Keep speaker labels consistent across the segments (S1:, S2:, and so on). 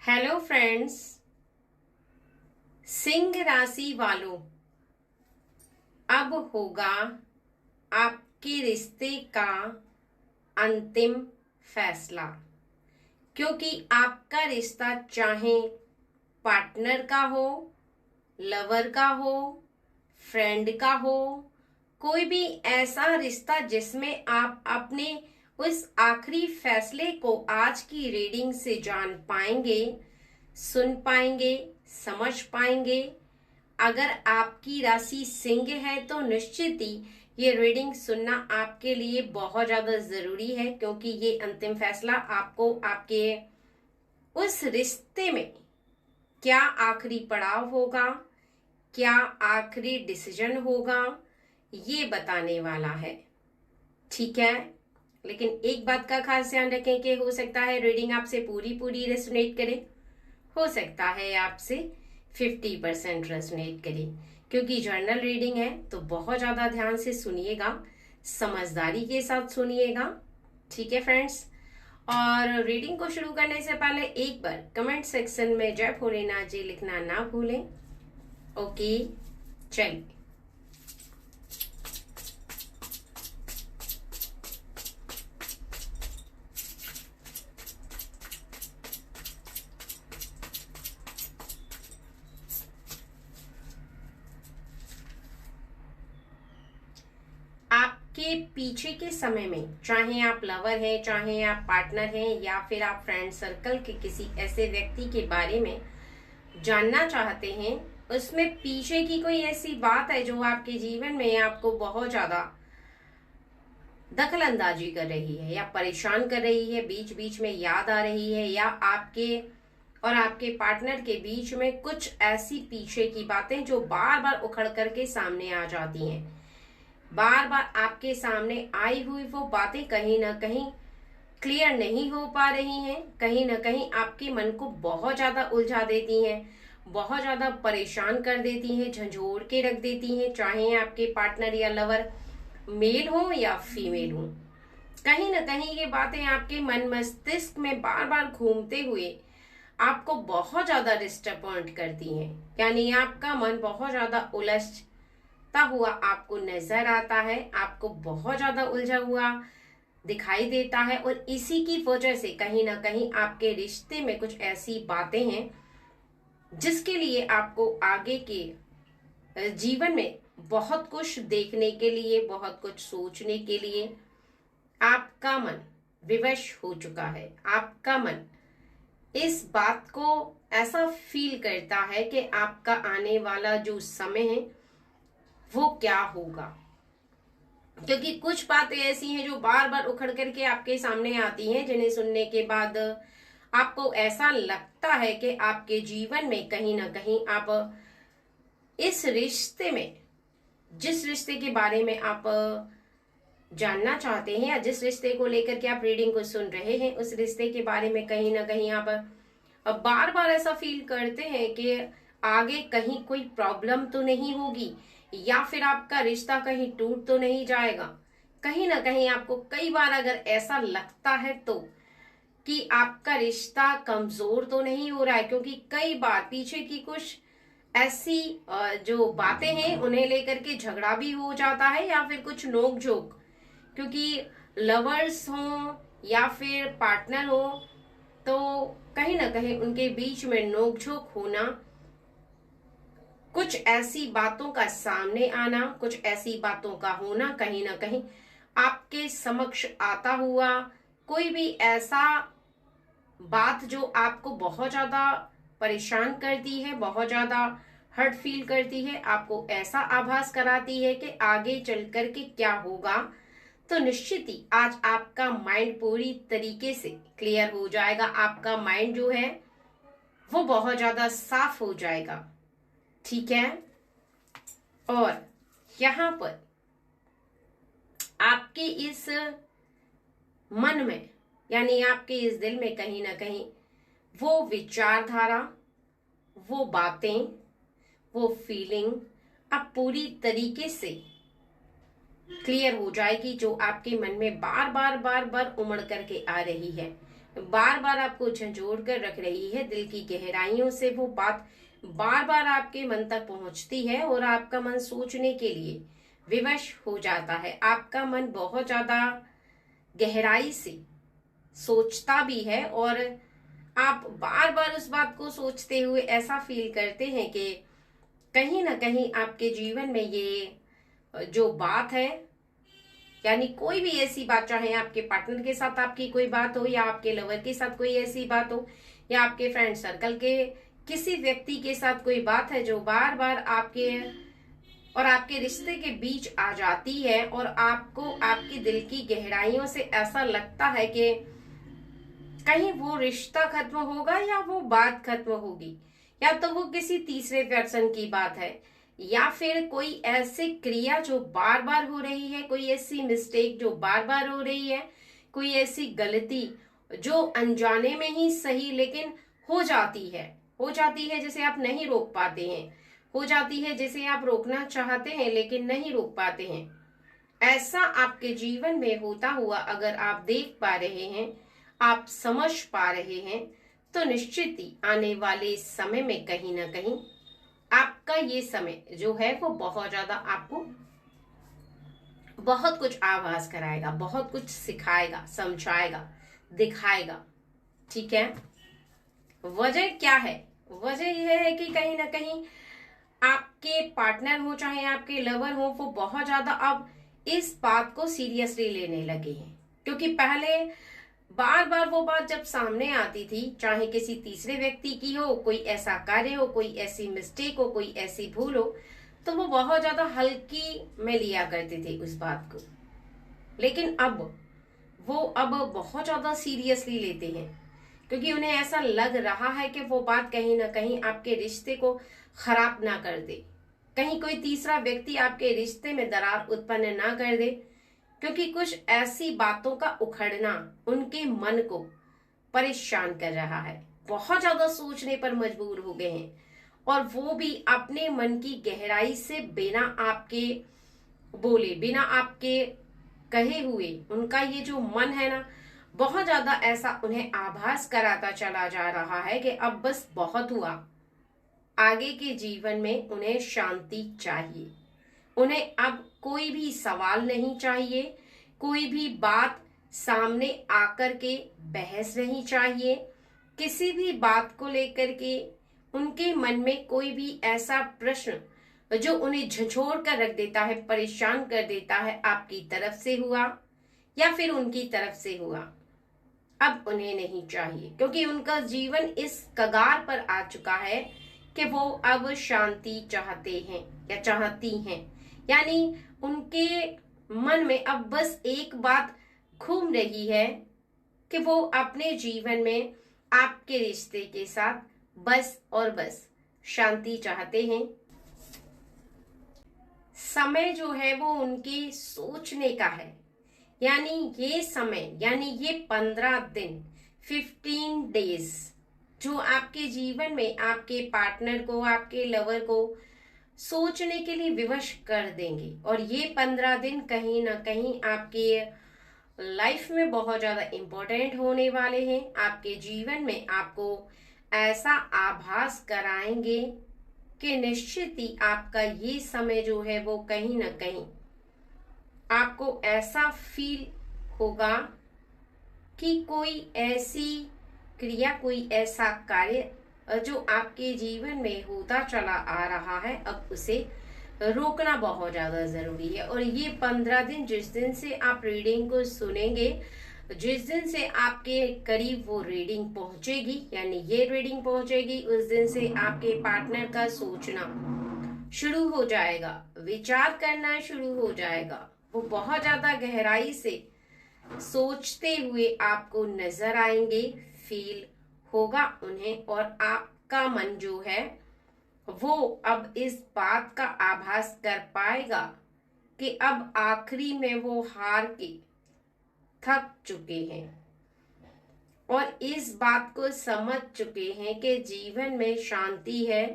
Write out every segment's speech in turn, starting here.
S1: Hello friends. Singh राशि वालों, अब होगा आपके रिश्ते का अंतिम फैसला, क्योंकि आपका रिश्ता चाहे पार्टनर का हो, लवर का हो, फ्रेंड का हो, कोई भी ऐसा रिश्ता जिसमें आप अपने उस आखिरी फैसले को आज की रीडिंग से जान पाएंगे, सुन पाएंगे, समझ पाएंगे। अगर आपकी राशि सिंह है तो निश्चित ही ये रीडिंग सुनना आपके लिए बहुत ज्यादा जरूरी है, क्योंकि ये अंतिम फैसला आपको आपके उस रिश्ते में क्या आखिरी पड़ाव होगा, क्या आखिरी डिसीजन होगा, ये बताने वाला है। ठीक है, लेकिन एक बात का खास ध्यान रखें कि हो सकता है रीडिंग आपसे पूरी रेजोनेट करे, हो सकता है आपसे 50% रेजोनेट करे, क्योंकि जर्नल रीडिंग है तो बहुत ज्यादा ध्यान से सुनिएगा, समझदारी के साथ सुनिएगा। ठीक है फ्रेंड्स, और रीडिंग को शुरू करने से पहले एक बार कमेंट सेक्शन में जय भोलेनाथ जी लिखना ना भूलें। ओके, चलिए। आपके पीछे के समय में, चाहे आप लवर हैं, चाहे आप पार्टनर हैं, या फिर आप फ्रेंड सर्कल के किसी ऐसे व्यक्ति के बारे में जानना चाहते हैं, उसमें पीछे की कोई ऐसी बात है जो आपके जीवन में आपको बहुत ज्यादा दखल अंदाजी कर रही है या परेशान कर रही है, बीच बीच में याद आ रही है, या आपके और आपके पार्टनर के बीच में कुछ ऐसी पीछे की बातें जो बार बार उखड़ करके सामने आ जाती हैं। बार बार आपके सामने आई हुई वो बातें कहीं ना कहीं क्लियर नहीं हो पा रही हैं, कहीं ना कहीं आपके मन को बहुत ज्यादा उलझा देती हैं, बहुत ज्यादा परेशान कर देती हैं, झंझोड़ के रख देती हैं। चाहे आपके पार्टनर या लवर मेल हो या फीमेल हो, कहीं ना कहीं ये बातें आपके मन मस्तिष्क में बार बार घूमते हुए आपको बहुत ज्यादा डिस्टर्ब करती हैं। यानी आपका मन बहुत ज्यादा उलझता हुआ आपको नजर आता है, आपको बहुत ज्यादा उलझा हुआ दिखाई देता है, और इसी की वजह से कहीं ना कहीं आपके रिश्ते में कुछ ऐसी बातें हैं जिसके लिए आपको आगे के जीवन में बहुत कुछ देखने के लिए, बहुत कुछ सोचने के लिए आपका मन विवश हो चुका है। आपका मन इस बात को ऐसा फील करता है कि आपका आने वाला जो समय है वो क्या होगा, क्योंकि कुछ बातें ऐसी हैं जो बार बार उखड़ करके आपके सामने आती हैं, जिन्हें सुनने के बाद आपको ऐसा लगता है कि आपके जीवन में कहीं ना कहीं आप इस रिश्ते में, जिस रिश्ते के बारे में आप जानना चाहते हैं या जिस रिश्ते को लेकर के आप रीडिंग को सुन रहे हैं, उस रिश्ते के बारे में कहीं ना कहीं आप बार बार ऐसा फील करते हैं कि आगे कहीं कोई प्रॉब्लम तो नहीं होगी, या फिर आपका रिश्ता कहीं टूट तो नहीं जाएगा। कहीं ना कहीं आपको कई बार अगर ऐसा लगता है तो कि आपका रिश्ता कमजोर तो नहीं हो रहा है, क्योंकि कई बार पीछे की कुछ ऐसी जो बातें हैं उन्हें लेकर के झगड़ा भी हो जाता है, या फिर कुछ नोक झोंक, क्योंकि लवर्स हो या फिर पार्टनर हो तो कहीं ना कहीं उनके बीच में नोक झोंक होना, कुछ ऐसी बातों का सामने आना, कुछ ऐसी बातों का होना, कहीं ना कहीं आपके समक्ष आता हुआ कोई भी ऐसा बात जो आपको बहुत ज्यादा परेशान करती है, बहुत ज्यादा हर्ट फील करती है, आपको ऐसा आभास कराती है कि आगे चल करके क्या होगा, तो निश्चित ही आज आपका माइंड पूरी तरीके से क्लियर हो जाएगा। आपका माइंड जो है वो बहुत ज्यादा साफ हो जाएगा। ठीक है, और यहां पर आपके इस मन में, यानी आपके इस दिल में कहीं ना कहीं वो विचारधारा, वो बातें, वो फीलिंग अब पूरी तरीके से क्लियर हो जाएगी, जो आपके मन में बार बार उमड़ करके आ रही है। बार बार आपको झंझोड़ कर रख रही है, दिल की गहराइयों से वो बात बार बार आपके मन तक पहुंचती है और आपका मन सोचने के लिए विवश हो जाता है। आपका मन बहुत ज्यादा गहराई से सोचता भी है और आप बार बार उस बात को सोचते हुए ऐसा फील करते हैं कि कहीं ना कहीं आपके जीवन में ये जो बात है, यानी कोई भी ऐसी बात, चाहे आपके पार्टनर के साथ आपकी कोई बात हो या आपके लवर के साथ कोई ऐसी बात हो या आपके फ्रेंड सर्कल के किसी व्यक्ति के साथ कोई बात है जो बार बार आपके और आपके रिश्ते के बीच आ जाती है और आपको आपके दिल की गहराइयों से ऐसा लगता है कि कहीं वो रिश्ता खत्म होगा या वो बात खत्म होगी, या तो वो किसी तीसरे पर्सन की बात है या फिर कोई ऐसी क्रिया जो बार बार हो रही है, कोई ऐसी मिस्टेक जो बार बार हो रही है, कोई ऐसी गलती जो अनजाने में ही सही लेकिन हो जाती है जिसे आप नहीं रोक पाते हैं, हो जाती है जिसे आप रोकना चाहते हैं लेकिन नहीं रोक पाते हैं। ऐसा आपके जीवन में होता हुआ अगर आप देख पा रहे हैं, आप समझ पा रहे हैं, तो निश्चित ही आने वाले समय में कहीं ना कहीं आपका ये समय जो है वो बहुत ज्यादा आपको बहुत कुछ आभास कराएगा, बहुत कुछ सिखाएगा, समझाएगा, दिखाएगा। ठीक है, वजह क्या है? वजह यह है कि कहीं ना कहीं आपके पार्टनर हो चाहे आपके लवर हो, वो बहुत ज्यादा अब इस बात को सीरियसली लेने लगे हैं। क्योंकि पहले बार बार वो बात जब सामने आती थी, चाहे किसी तीसरे व्यक्ति की हो, कोई ऐसा कार्य हो, कोई ऐसी मिस्टेक हो, कोई ऐसी भूल हो, तो वो बहुत ज्यादा हल्की में लिया करते थे उस बात को। लेकिन अब वो बहुत ज्यादा सीरियसली लेते हैं, क्योंकि उन्हें ऐसा लग रहा है कि वो बात कहीं ना कहीं आपके रिश्ते को खराब ना कर दे, कहीं कोई तीसरा व्यक्ति आपके रिश्ते में दरार उत्पन्न ना कर दे, क्योंकि कुछ ऐसी बातों का उखड़ना उनके मन को परेशान कर रहा है, बहुत ज्यादा सोचने पर मजबूर हो गए हैं। और वो भी अपने मन की गहराई से, बिना आपके बोले, बिना आपके कहे हुए, उनका ये जो मन है ना, बहुत ज्यादा ऐसा उन्हें आभास कराता चला जा रहा है कि अब बस बहुत हुआ, आगे के जीवन में उन्हें शांति चाहिए। उन्हें अब कोई भी सवाल नहीं चाहिए, कोई भी बात सामने आकर के बहस नहीं चाहिए, किसी भी बात को लेकर के उनके मन में कोई भी ऐसा प्रश्न जो उन्हें झंझोड़ कर रख देता है, परेशान कर देता है, आपकी तरफ से हुआ या फिर उनकी तरफ से हुआ, अब उन्हें नहीं चाहिए। क्योंकि उनका जीवन इस कगार पर आ चुका है कि वो अब शांति चाहते हैं या चाहती हैं, यानी उनके मन में अब बस एक बात घूम रही है कि वो अपने जीवन में आपके रिश्ते के साथ बस और बस शांति चाहते हैं। समय जो है वो उनके सोचने का है, यानी ये समय, यानी ये 15 दिन, 15 डेज जो आपके जीवन में आपके पार्टनर को, आपके लवर को सोचने के लिए विवश कर देंगे। और ये 15 दिन कहीं ना कहीं आपके लाइफ में बहुत ज्यादा इंपॉर्टेंट होने वाले हैं। आपके जीवन में आपको ऐसा आभास कराएंगे कि निश्चित ही आपका ये समय जो है वो कहीं ना कहीं आपको ऐसा फील होगा कि कोई ऐसी क्रिया, कोई ऐसा कार्य जो आपके जीवन में होता चला आ रहा है, अब उसे रोकना बहुत ज्यादा जरूरी है। और ये 15 दिन, जिस दिन से आप रीडिंग को सुनेंगे, जिस दिन से आपके करीब वो रीडिंग पहुंचेगी, यानी ये रीडिंग पहुंचेगी, उस दिन से आपके पार्टनर का सोचना शुरू हो जाएगा, विचार करना शुरू हो जाएगा। वो बहुत ज्यादा गहराई से सोचते हुए आपको नजर आएंगे, फील होगा उन्हें, और आपका मन जो है वो अब इस बात का आभास कर पाएगा कि अब आखिरी में वो हार के थक चुके हैं और इस बात को समझ चुके हैं कि जीवन में शांति है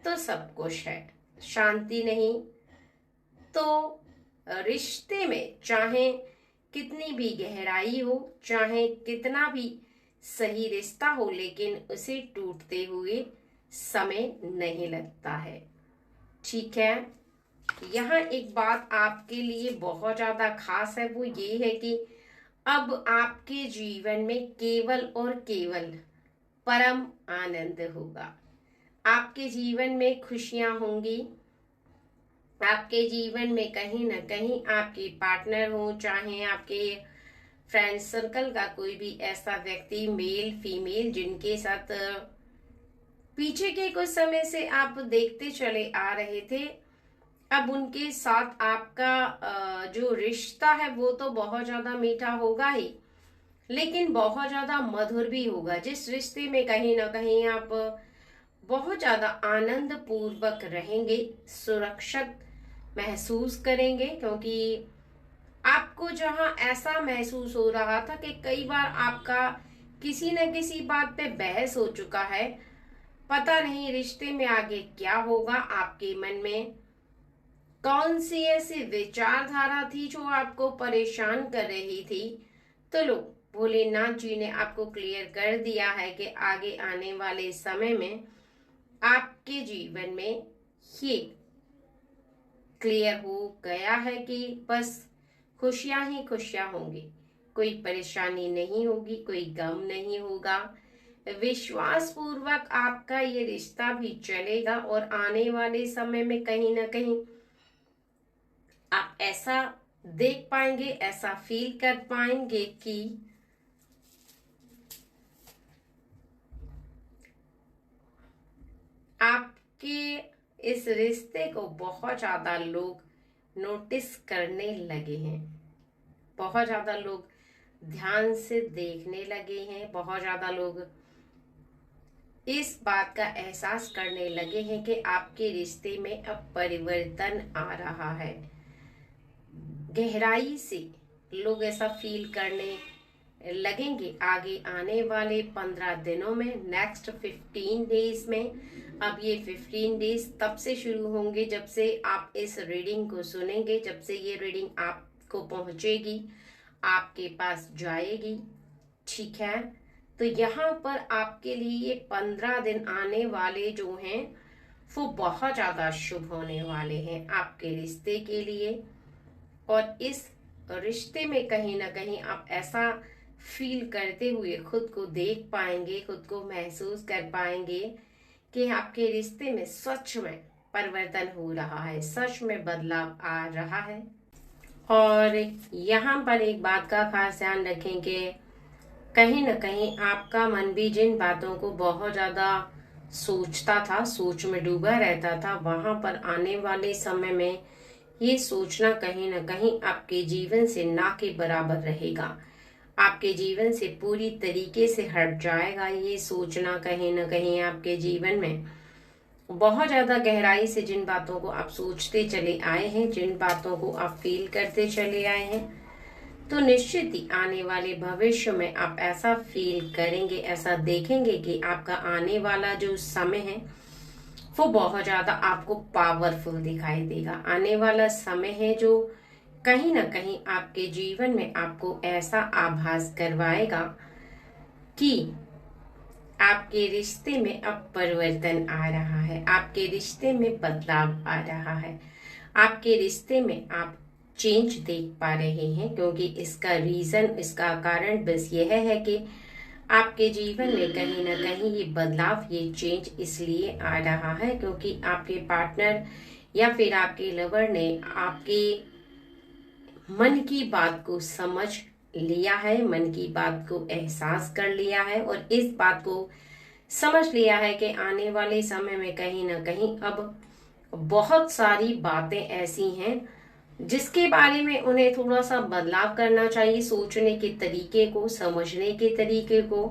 S1: तो सब कुछ है, शांति नहीं तो रिश्ते में चाहे कितनी भी गहराई हो, चाहे कितना भी सही रिश्ता हो, लेकिन उसे टूटते हुए समय नहीं लगता है। ठीक है। यहाँ एक बात आपके लिए बहुत ज्यादा खास है, वो ये है कि अब आपके जीवन में केवल और केवल परम आनंद होगा। आपके जीवन में खुशियां होंगी। आपके जीवन में कहीं ना कहीं आपके पार्टनर हो, चाहे आपके फ्रेंड सर्कल का कोई भी ऐसा व्यक्ति, मेल फीमेल, जिनके साथ पीछे के कुछ समय से आप देखते चले आ रहे थे, अब उनके साथ आपका जो रिश्ता है वो तो बहुत ज्यादा मीठा होगा ही, लेकिन बहुत ज्यादा मधुर भी होगा। जिस रिश्ते में कहीं ना कहीं आप बहुत ज्यादा आनंद पूर्वक रहेंगे, सुरक्षित महसूस करेंगे, क्योंकि आपको जहां ऐसा महसूस हो रहा था कि कई बार आपका किसी न किसी बात पे बहस हो चुका है, पता नहीं रिश्ते में आगे क्या होगा, आपके मन में कौन सी ऐसी विचारधारा थी जो आपको परेशान कर रही थी, तो लो भोलेनाथ जी ने आपको क्लियर कर दिया है कि आगे आने वाले समय में आपके जीवन में ये क्लियर हो गया है कि बस खुशियां ही खुशियां होंगी, कोई परेशानी नहीं होगी, कोई गम नहीं होगा। विश्वास पूर्वक आपका ये रिश्ता भी चलेगा और आने वाले समय में कहीं ना कहीं आप ऐसा देख पाएंगे, ऐसा फील कर पाएंगे कि आपके इस रिश्ते को बहुत ज्यादा लोग नोटिस करने लगे हैं, बहुत ज्यादा लोग ध्यान से देखने लगे हैं, बहुत ज्यादा लोग इस बात का एहसास करने लगे हैं कि आपके रिश्ते में अब परिवर्तन आ रहा है। गहराई से लोग ऐसा फील करने लगेंगे आगे आने वाले 15 दिनों में, नेक्स्ट 15 डेज में। अब ये 15 डेज तब से शुरू होंगे जब से आप इस रीडिंग को सुनेंगे, जब से ये रीडिंग आपको पहुंचेगी, आपके पास जाएगी। ठीक है। तो यहाँ पर आपके लिए ये 15 दिन आने वाले जो हैं वो बहुत ज्यादा शुभ होने वाले हैं आपके रिश्ते के लिए। और इस रिश्ते में कहीं ना कहीं आप ऐसा फील करते हुए खुद को देख पाएंगे, खुद को महसूस कर पाएंगे कि आपके रिश्ते में सच में परिवर्तन हो रहा है, सच में बदलाव आ रहा है। और यहाँ पर एक बात का खास ध्यान रखें कि कहीं ना कहीं आपका मन भी जिन बातों को बहुत ज्यादा सोचता था, सोच में डूबा रहता था, वहां पर आने वाले समय में ये सोचना कहीं ना कहीं आपके जीवन से ना के बराबर रहेगा, आपके जीवन से पूरी तरीके से हट जाएगा। ये सोचना कहीं ना कहीं आपके जीवन में बहुत ज्यादा गहराई से जिन बातों को आप सोचते चले आए हैं, जिन बातों को आप फील करते चले आए हैं, तो निश्चित ही आने वाले भविष्य में आप ऐसा फील करेंगे, ऐसा देखेंगे कि आपका आने वाला जो समय है वो बहुत ज्यादा आपको पावरफुल दिखाई देगा। आने वाला समय है जो कहीं ना कहीं आपके जीवन में आपको ऐसा आभास करवाएगा कि आपके रिश्ते में अब परिवर्तन आ रहा है, आपके रिश्ते में बदलाव आ रहा है, आपके रिश्ते में आप चेंज देख पा रहे हैं। क्योंकि इसका रीजन, इसका कारण बस यह है कि आपके जीवन में कहीं ना कहीं ये बदलाव, ये चेंज इसलिए आ रहा है क्योंकि आपके पार्टनर या फिर आपके लवर ने आपके मन की बात को समझ लिया है, मन की बात को एहसास कर लिया है और इस बात को समझ लिया है कि आने वाले समय में कहीं ना कहीं अब बहुत सारी बातें ऐसी हैं जिसके बारे में उन्हें थोड़ा सा बदलाव करना चाहिए, सोचने के तरीके को, समझने के तरीके को।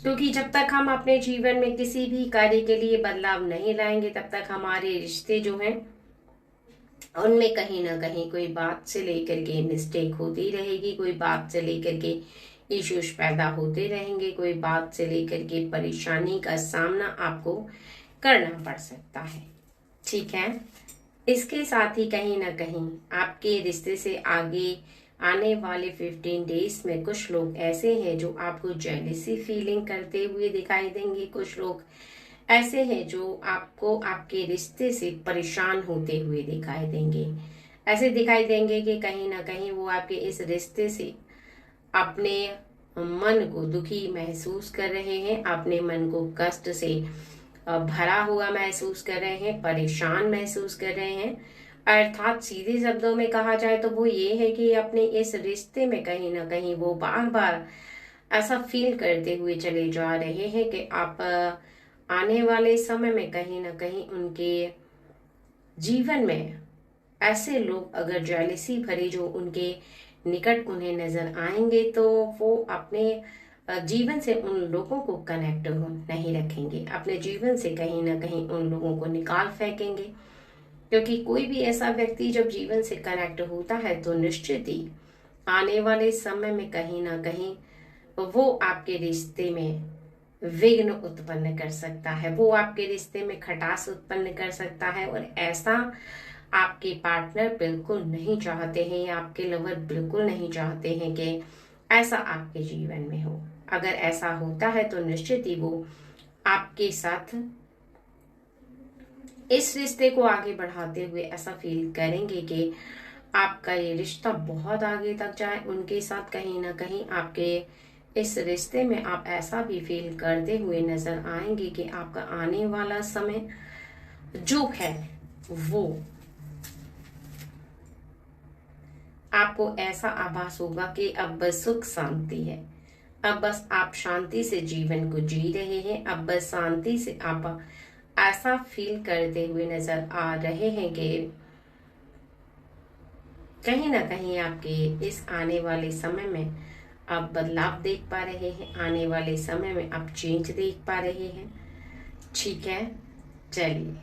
S1: क्योंकि जब तक हम अपने जीवन में किसी भी कार्य के लिए बदलाव नहीं लाएंगे तब तक हमारे रिश्ते जो हैं उनमें कहीं ना कहीं कोई बात से लेकर के मिस्टेक होती रहेगी, कोई बात से लेकर के इश्यूज पैदा होते रहेंगे, कोई बात से लेकर के परेशानी का सामना आपको करना पड़ सकता है। ठीक है। इसके साथ ही कहीं ना कहीं आपके रिश्ते से आगे आने वाले 15 डेज में कुछ लोग ऐसे हैं जो आपको जेलिसी फीलिंग करते हुए दिखाई देंगे। कुछ लोग ऐसे हैं जो आपको आपके रिश्ते से परेशान होते हुए दिखाई देंगे। ऐसे दिखाई देंगे कि कहीं ना कहीं वो आपके इस रिश्ते से अपने मन को दुखी महसूस कर रहे हैं, अपने मन को कष्ट से भरा हुआ महसूस कर रहे हैं, परेशान महसूस कर रहे हैं। अर्थात सीधे शब्दों में कहा जाए तो वो ये है कि अपने इस रिश्ते में कहीं ना कहीं वो बार बार ऐसा फील करते हुए चले जा रहे हैं कि आप आने वाले समय में कहीं ना कहीं उनके जीवन में ऐसे लोग अगर जेलसी भरे जो उनके निकट उन्हें नजर आएंगे तो वो अपने जीवन से उन लोगों को कनेक्ट नहीं रखेंगे, अपने जीवन से कहीं ना कहीं उन लोगों को निकाल फेंकेंगे। क्योंकि कोई भी ऐसा व्यक्ति जब जीवन से कनेक्ट होता है तो निश्चित ही आने वाले समय में कहीं ना कहीं वो आपके रिश्ते में विघ्न उत्पन्न कर सकता है, वो आपके रिश्ते में खटास उत्पन्न कर सकता है। और ऐसा आपके पार्टनर बिल्कुल नहीं चाहते हैं या आपके लवर बिल्कुल नहीं चाहते हैं कि ऐसा आपके जीवन में हो। अगर ऐसा होता है तो निश्चित ही वो आपके साथ इस रिश्ते को आगे बढ़ाते हुए ऐसा फील करेंगे कि आपका ये रिश्ता बहुत आगे तक जाए। उनके साथ कहीं ना कहीं आपके इस रिश्ते में आप ऐसा भी फील करते हुए नजर आएंगे कि आपका आने वाला समय जो है वो आपको ऐसा आभास होगा कि अब बस सुख शांति है, अब बस आप शांति से जीवन को जी रहे हैं, अब बस शांति से आप ऐसा फील करते हुए नजर आ रहे हैं कि कहीं ना कहीं आपके इस आने वाले समय में आप बदलाव देख पा रहे हैं, आने वाले समय में आप चेंज देख पा रहे हैं। ठीक है, चलिए